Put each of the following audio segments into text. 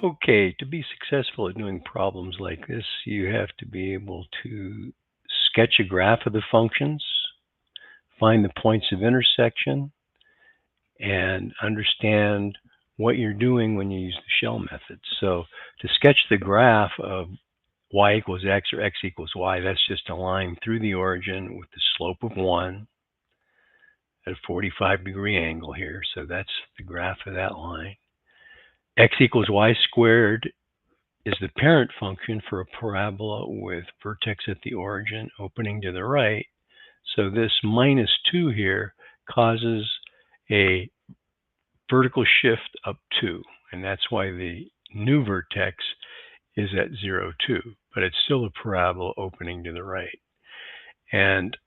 Okay, to be successful at doing problems like this, you have to be able to sketch a graph of the functions, find the points of intersection, and understand what you're doing when you use the shell method. So to sketch the graph of y equals x or x equals y, that's just a line through the origin with the slope of 1 at a 45-degree angle here. So that's the graph of that line. X equals y squared is the parent function for a parabola with vertex at the origin opening to the right. So this minus 2 here causes a vertical shift up 2, and that's why the new vertex is at 0, 2, but it's still a parabola opening to the right. And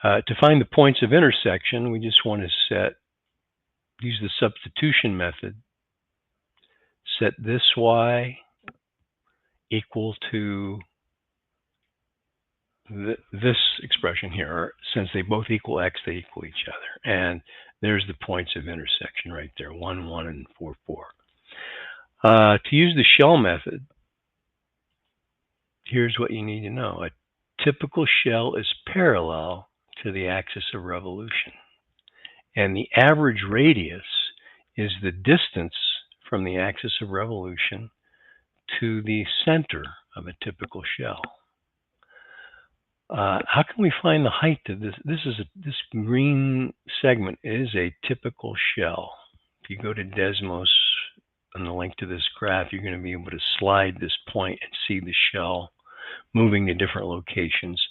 to find the points of intersection, we just want to use the substitution method, set this y equal to this expression here, or since they both equal x, they equal each other. And there's the points of intersection right there, 1, 1, and 4, 4. To use the shell method, here's what you need to know. A typical shell is parallel to the axis of revolution. And the average radius is the distance from the axis of revolution to the center of a typical shell. How can we find the height of this? This green segment is a typical shell. If you go to Desmos on the link to this graph, you're going to be able to slide this point and see the shell moving to different locations.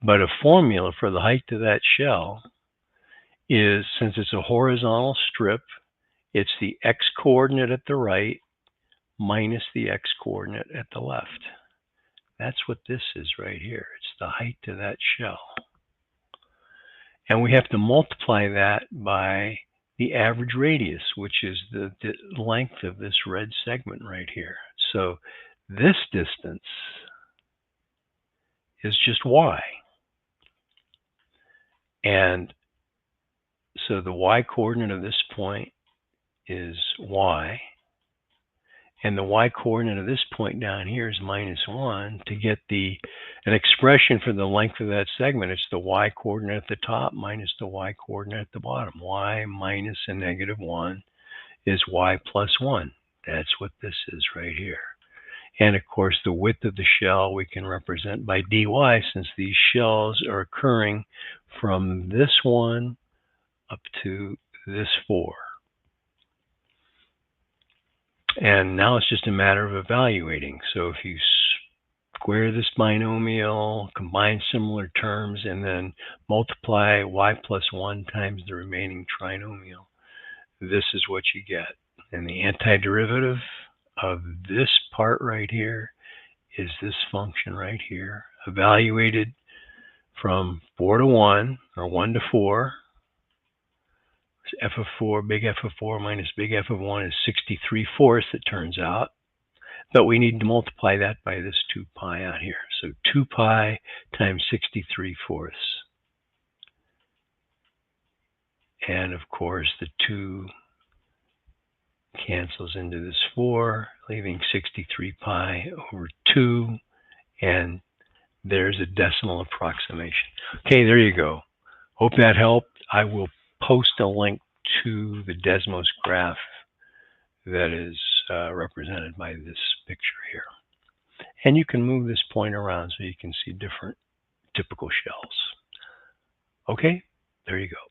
But a formula for the height of that shell is, since it's a horizontal strip, it's the x-coordinate at the right minus the x-coordinate at the left. That's what this is right here. It's the height of that shell. And we have to multiply that by the average radius, which is the length of this red segment right here. So this distance is just y. And so the y-coordinate of this point is y. And the y-coordinate of this point down here is -1. To get an expression for the length of that segment, it's the y-coordinate at the top minus the y-coordinate at the bottom. Y minus a -1 is y plus 1. That's what this is right here. And of course, the width of the shell we can represent by dy, since these shells are occurring from this one up to this 4. And now it's just a matter of evaluating. So if you square this binomial, combine similar terms, and then multiply y plus 1 times the remaining trinomial, this is what you get. And the antiderivative of this part right here is this function right here, evaluated from 4 to 1, or 1 to 4. F of 4, big F of 4 minus big F of 1 is 63/4, it turns out. But we need to multiply that by this 2 pi out here. So 2 pi times 63/4. And of course, the 2 cancels into this 4, leaving 63 pi over 2. And there's a decimal approximation. Okay, there you go. Hope that helped. I will post a link to the Desmos graph that is represented by this picture here. And you can move this point around so you can see different typical shells. Okay, there you go.